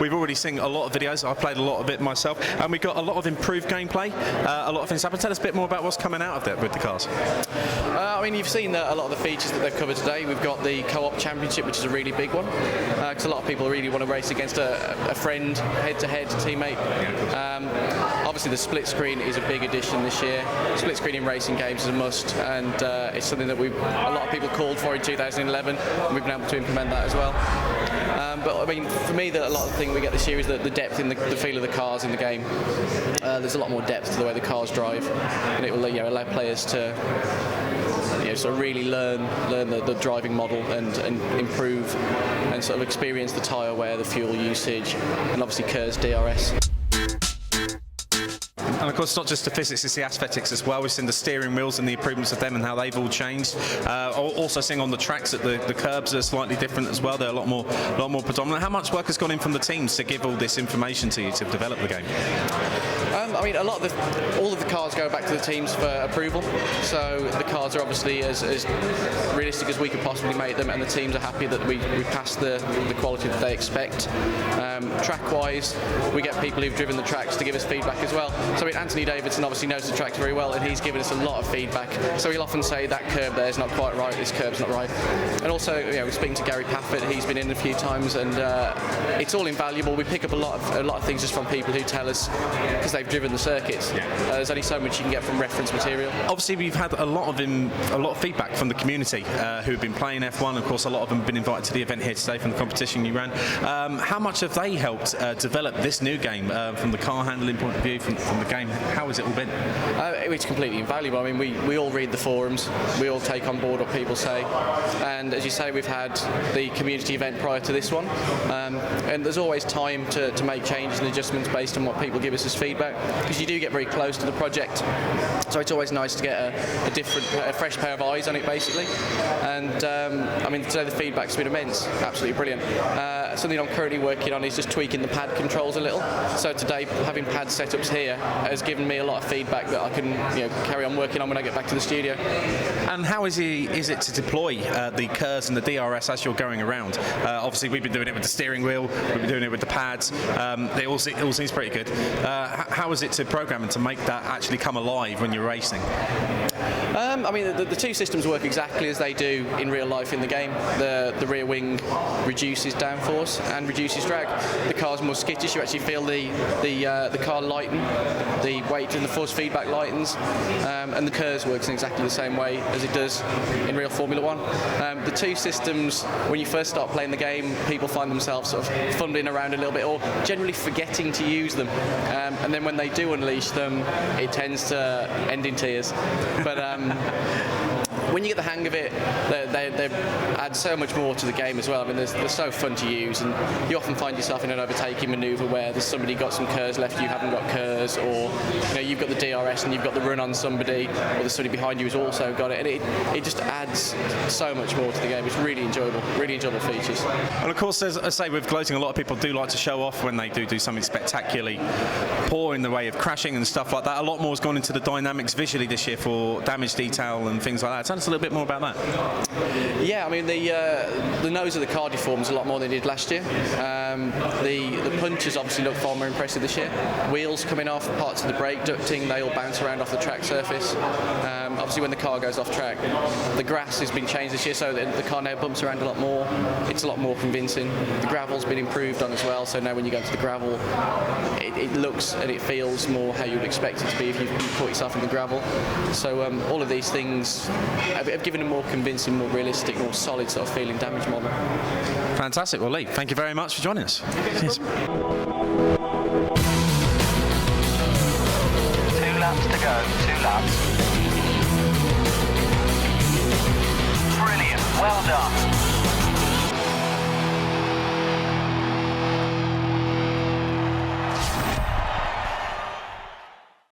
We've already seen a lot of videos. I've played a lot of it myself, and we got a lot of improved gameplay, a lot of things happen. Tell us a bit more about what's coming out of that with the cars. I mean, you've seen a lot of the features that they've covered today. We've got the co-op championship, which is a really big one, because a lot of people really want to race against a friend, head-to-head teammate. Obviously, the split screen is a big addition this year. Split screen in racing games is a must, and it's something that a lot of people called for in 2011, and we've been able to implement that as well. But I mean, for me, a lot of the thing we get this year is the depth in the feel of the cars in the game. There's a lot more depth to the way the cars drive, and it will allow players to sort of really learn the driving model and improve and sort of experience the tyre wear, the fuel usage, and obviously KERS DRS. And of course, it's not just the physics, it's the aesthetics as well. We've seen the steering wheels and the improvements of them and how they've all changed. Also seeing on the tracks that the curbs are slightly different as well. They're a lot more predominant. How much work has gone in from the teams to give all this information to you to develop the game? I mean, all of the cars go back to the teams for approval. So the cars are obviously as realistic as we could possibly make them, and the teams are happy that we pass the quality that they expect. Track-wise, we get people who've driven the tracks to give us feedback as well. So Anthony Davidson obviously knows the tracks very well, and he's given us a lot of feedback. So he'll often say that curb there is not quite right, this curb's not right. And also, we're speaking to Gary Pafford. He's been in a few times, and it's all invaluable. We pick up a lot of things just from people who tell us because they've driven the circuits. There's only so much you can get from reference material. Obviously, we've had a lot of feedback from the community who've been playing F1. Of course, a lot of them have been invited to the event here today from the competition you ran. How much have they helped develop this new game from the car handling point of view, from the game? How has it all been? It's completely invaluable. I mean, we all read the forums, we all take on board what people say, and as you say, we've had the community event prior to this one, and there's always time to make changes and adjustments based on what people give us as feedback, because you do get very close to the project, so it's always nice to get a fresh pair of eyes on it, basically. And I mean, today the feedback's been immense, absolutely brilliant. Something I'm currently working on is just tweaking the pad controls a little. So today, having pad setups here has given me a lot of feedback that I can carry on working on when I get back to the studio. And how is it to deploy the KERS and the DRS as you're going around? Obviously, we've been doing it with the steering wheel, we've been doing it with the pads. It all seems pretty good. How is it to program and to make that actually come alive when you're racing? I mean, the two systems work exactly as they do in real life in the game. The rear wing reduces downforce and reduces drag. The car's more skittish. You actually feel the car lighten, the weight and the force feedback lightens, and the KERS works in exactly the same way as it does in real Formula One. The two systems, when you first start playing the game, people find themselves sort of fumbling around a little bit, or generally forgetting to use them, and then when they do unleash them, it tends to end in tears. But when you get the hang of it, they add so much more to the game as well. I mean, they're so fun to use, and you often find yourself in an overtaking manoeuvre where there's somebody got some KERS left, you haven't got KERS, or you've got the DRS and you've got the run on somebody, or there's somebody behind you who's also got it, and it just adds so much more to the game. It's really enjoyable features. And of course, as I say, with gloating, a lot of people do like to show off when they do something spectacularly poor in the way of crashing and stuff like that. A lot more has gone into the dynamics visually this year for damage detail and things like that. Tell us a little bit more about that. Yeah, I mean, the nose of the car deforms a lot more than it did last year. The punches obviously look far more impressive this year. Wheels coming off, parts of the brake ducting, they all bounce around off the track surface. Obviously, when the car goes off track, the grass has been changed this year, so the car now bumps around a lot more. It's a lot more convincing. The gravel's been improved on as well, so now when you go to the gravel, it looks and it feels more how you would expect it to be if you put yourself in the gravel. So all of these things have given a more convincing, more realistic, more solid sort of feeling damage model. Fantastic. Well, Lee, thank you very much for joining us. Cheers. 2 laps to go, 2 laps. Brilliant, well done.